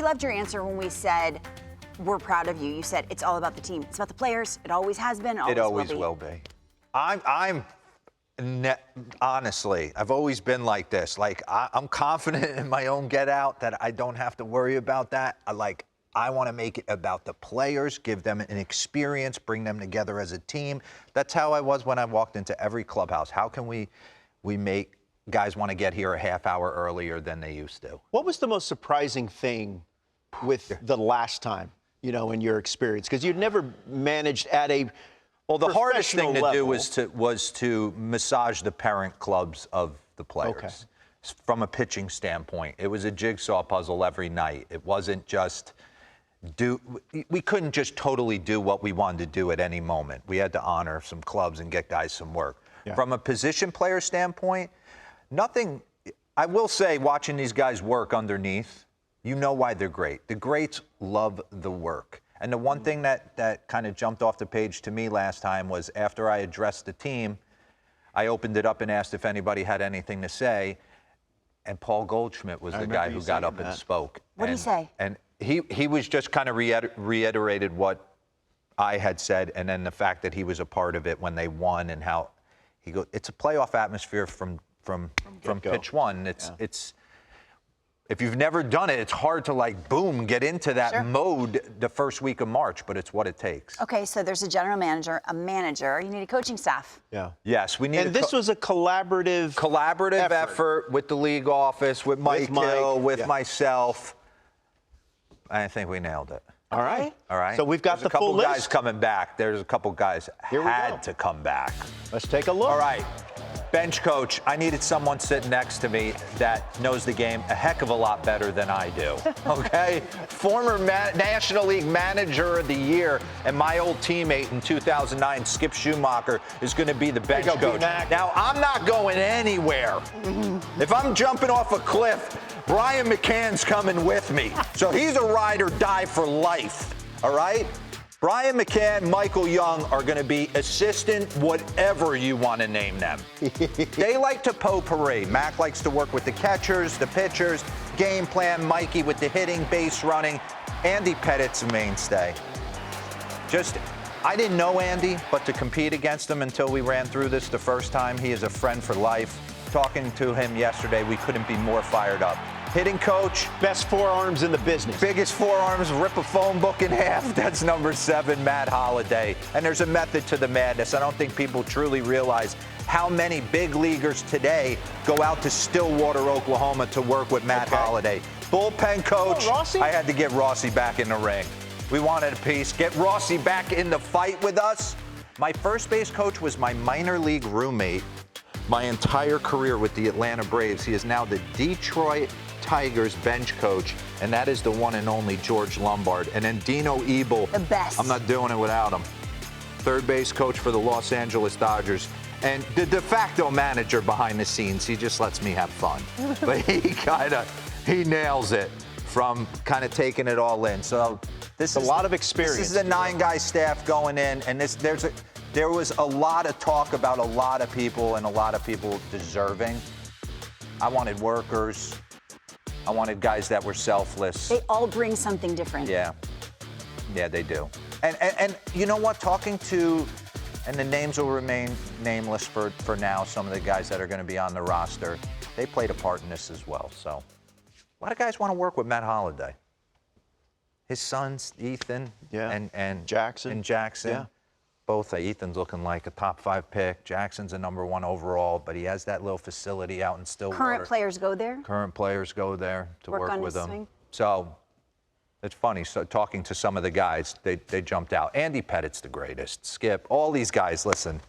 We loved your answer when we said, we're proud of you. You said it's all about the team. It's about the players. It always has been. It always will be. Honestly, I've always been like this. Like, I'm confident in my own get out that I don't have to worry about that. I want to make it about the players, give them an experience, bring them together as a team. That's how I was when I walked into every clubhouse. How can we make guys want to get here a half hour earlier than they used to? What was the most surprising thing with the last time, in your experience? Because you'd never managed at a Well, the hardest thing to level. do was to massage the parent clubs of the players. Okay. From a pitching standpoint, it was a jigsaw puzzle every night. It wasn't just we couldn't just totally do what we wanted to do at any moment. We had to honor some clubs and get guys some work. Yeah. From a position player standpoint, nothing. I will say, watching these guys work underneath, you know why they're great. The greats love the work. And the one thing that kind of jumped off the page to me last time was after I addressed the team, I opened it up and asked if anybody had anything to say. And Paul Goldschmidt was the guy who got up and spoke. What did he say? And he was just kind of reiterated what I had said, and then the fact that he was a part of it when they won, and how he goes, it's a playoff atmosphere from pitch one. It's if you've never done it, it's hard to boom, get into that mode the first week of March, but it's what it takes. Okay, so there's a general manager, a manager. You need a coaching staff. Yeah. Yes, we need. And this was a collaborative effort with the league office, with Mike Hill, with myself. I think we nailed it. All right. All right. So we've got the full list. There's a couple guys coming back. There's a couple guys had to come back. Let's take a look. All right. Bench coach, I needed someone sitting next to me that knows the game a heck of a lot better than I do, okay? Former National League Manager of the Year and my old teammate in 2009, Skip Schumaker, is going to be the bench coach. Now, I'm not going anywhere. If I'm jumping off a cliff, Brian McCann's coming with me. So he's a ride or die for life, all right? Brian McCann, Michael Young are going to be assistant whatever you want to name them. They like to potpourri. Mac likes to work with the catchers, the pitchers, game plan, Mikey with the hitting, base running. Andy Pettit's a mainstay. I didn't know Andy, but to compete against him until we ran through this the first time, he is a friend for life. Talking to him yesterday, we couldn't be more fired up. Hitting coach. Best forearms in the business. Biggest forearms, rip a phone book in half. That's number 7, Matt Holliday. And there's a method to the madness. I don't think people truly realize how many big leaguers today go out to Stillwater, Oklahoma to work with Matt Holliday. Bullpen coach. I had to get Rossi back in the ring. We wanted a piece. Get Rossi back in the fight with us. My first base coach was my minor league roommate my entire career with the Atlanta Braves. He is now the Detroit Tigers bench coach, and that is the one and only George Lombard. And then Dino Ebel. The best. I'm not doing it without him. Third base coach for the Los Angeles Dodgers. And the de facto manager behind the scenes. He just lets me have fun. But he nails it from kind of taking it all in. So this is a lot of experience. This is a 9-guy staff going in, and there was a lot of talk about a lot of people and a lot of people deserving. I wanted workers. I wanted guys that were selfless. They all bring something different. Yeah, they do. And you know what? Talking to, and the names will remain nameless for now, some of the guys that are going to be on the roster, they played a part in this as well. So a lot of guys want to work with Matt Holliday. His sons, Ethan and Jackson. Yeah. Both. Ethan's looking like a top 5 pick. Jackson's a number 1 overall, but he has that little facility out in Stillwater. Current players go there? Current players go there to work with them. Swing. So it's funny. So talking to some of the guys, they jumped out. Andy Pettit's the greatest. Skip, all these guys, listen,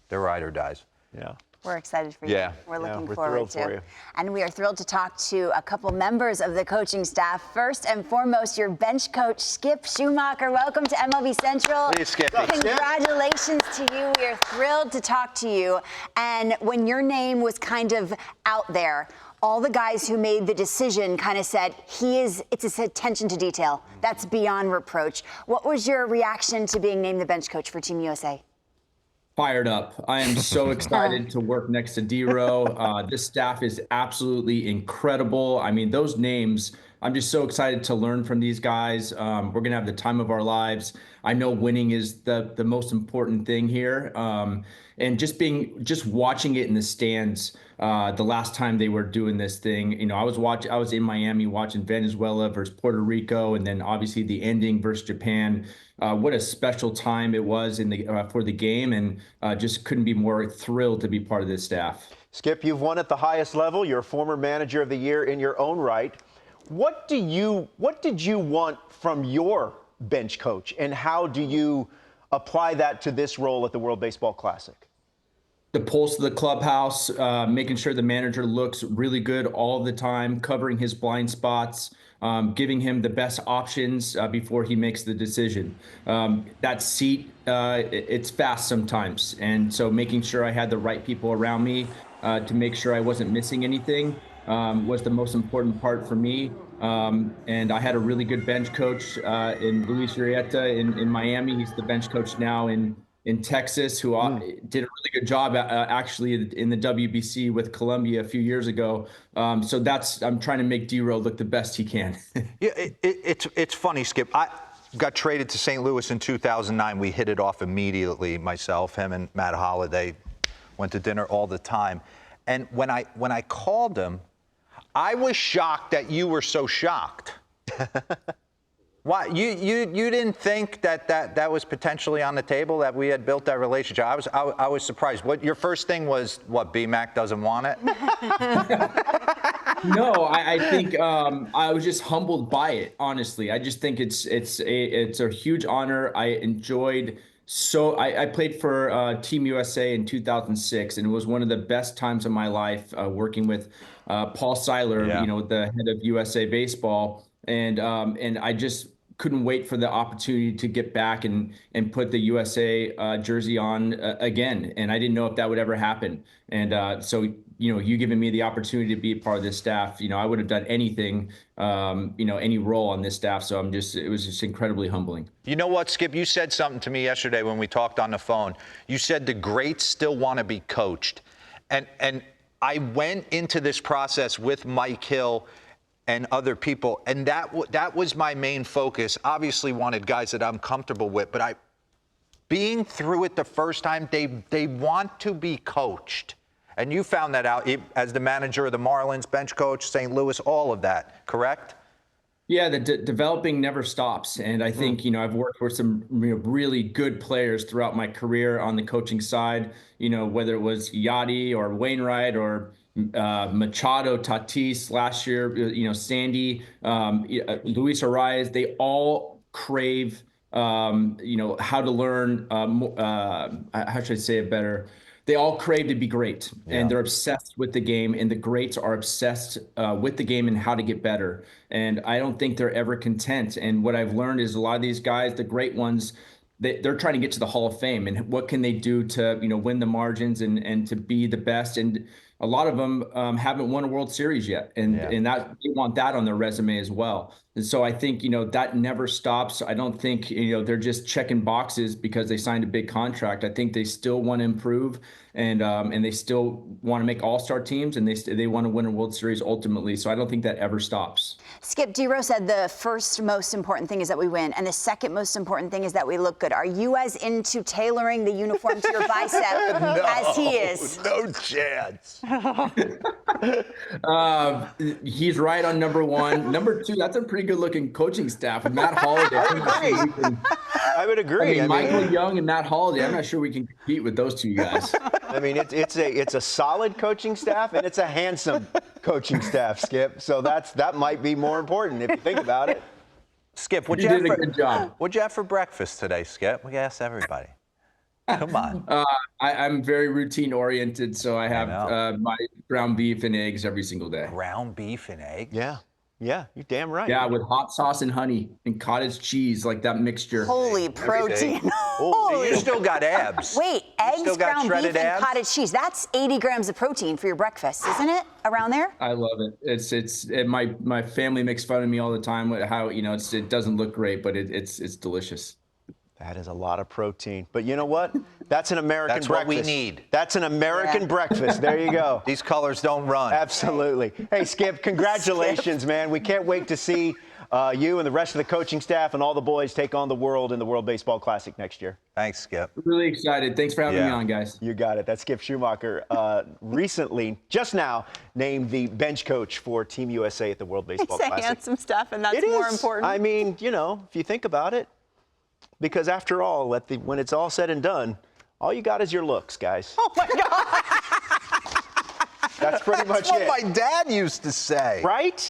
they're ride or dies. Yeah. We're excited for you. Yeah. We're looking we're forward thrilled to. for you. And we are thrilled to talk to a couple members of the coaching staff. First and foremost, your bench coach, Skip Schumaker. Welcome to MLB Central. Hey, Skippy. Congratulations to you. We are thrilled to talk to you. And when your name was kind of out there, all the guys who made the decision kind of said, it's his attention to detail. That's beyond reproach. What was your reaction to being named the bench coach for Team USA? Fired up. I am so excited to work next to D-Row. This staff is absolutely incredible. I mean, those names, I'm just so excited to learn from these guys. We're going to have the time of our lives. I know winning is the most important thing here. And just watching it in the stands, the last time they were doing this thing, I was in Miami watching Venezuela versus Puerto Rico, and then obviously the ending versus Japan. What a special time it was for the game, and just couldn't be more thrilled to be part of this staff. Skip, you've won at the highest level. You're a former manager of the year in your own right. What did you want from your bench coach, and how do you apply that to this role at the World Baseball Classic? The pulse of the clubhouse, making sure the manager looks really good all the time, covering his blind spots, giving him the best options before he makes the decision. That seat, it's fast sometimes. And so making sure I had the right people around me to make sure I wasn't missing anything was the most important part for me. And I had a really good bench coach in Luis Urieta in Miami. He's the bench coach now in Texas, who did a really good job actually in the WBC with Colombia a few years ago. So I'm trying to make D-Row look the best he can. Yeah, it's funny, Skip. I got traded to St. Louis in 2009. We hit it off immediately, myself, him, and Matt Holliday. Went to dinner all the time. And when I called him, I was shocked that you were so shocked. Why you didn't think that was potentially on the table, that we had built that relationship? I was surprised. What your first thing was? What, BMAC doesn't want it? No, I think I was just humbled by it. Honestly, I just think it's a huge honor. I enjoyed. So I played for Team USA in 2006, and it was one of the best times of my life working with Paul Seiler, the head of USA Baseball, and I just couldn't wait for the opportunity to get back and put the USA jersey on again. And I didn't know if that would ever happen. And so you giving me the opportunity to be a part of this staff, I would have done anything, any role on this staff. So it was just incredibly humbling. You know what, Skip? You said something to me yesterday when we talked on the phone. You said the greats still want to be coached. And I went into this process with Mike Hill and other people, and that was my main focus. Obviously wanted guys that I'm comfortable with, but being through it the first time, they want to be coached. And you found that out as the manager of the Marlins, bench coach, St. Louis, all of that, correct? Yeah, the developing never stops. And I think, I've worked with some really good players throughout my career on the coaching side, whether it was Yachty or Wainwright or Machado, Tatis last year, Sandy, Luis Arias, they all crave, how to learn, how should I say it better? They all crave to be great, and they're obsessed with the game, and the greats are obsessed with the game and how to get better. And I don't think they're ever content. And what I've learned is a lot of these guys, the great ones, they're trying to get to the Hall of Fame, and what can they do to win the margins and to be the best. And a lot of them haven't won a World Series yet, and that they want that on their resume as well. And so I think that never stops. I don't think they're just checking boxes because they signed a big contract. I think they still want to improve, and they still want to make all-star teams, and they want to win a World Series ultimately. So I don't think that ever stops. Skip, D-Row said the first most important thing is that we win, and the second most important thing is that we look good. Are you as into tailoring the uniform to your bicep as he is? No chance. He's right on number one. Number two, that's a pretty good-looking coaching staff. With Matt Holliday, I would agree. Michael Young and Matt Holliday, I'm not sure we can compete with those two guys. I mean, it's a solid coaching staff, and it's a handsome coaching staff, Skip. So that might be more important if you think about it. Skip, you did a good job. What'd you have for breakfast today, Skip? We ask everybody. Come on. I'm very routine oriented, so I have my ground beef and eggs every single day. Ground beef and eggs? Yeah, you're damn right. Yeah, with hot sauce and honey and cottage cheese, like that mixture. Holy protein. Oh, you still got abs. Wait, eggs, ground beef, and abs? cottage cheese. That's 80 grams of protein for your breakfast, isn't it? Around there? I love it. My family makes fun of me all the time with how it doesn't look great, but it's delicious. That is a lot of protein. But you know what? That's an American That's breakfast. what we need. That's an American breakfast. There you go. These colors don't run. Absolutely. Hey, Skip, congratulations, man. We can't wait to see you and the rest of the coaching staff and all the boys take on the world in the World Baseball Classic next year. Thanks, Skip. Really excited. Thanks for having me on, guys. You got it. That's Skip Schumaker, recently, just now, named the bench coach for Team USA at the World Baseball He's Classic. handsome stuff, and that's It more is. important. I mean, you know, if you think about it, because after all, when it's all said and done, all you got is your looks, guys. Oh my God. That's pretty much That's what it. my dad used to say. Right?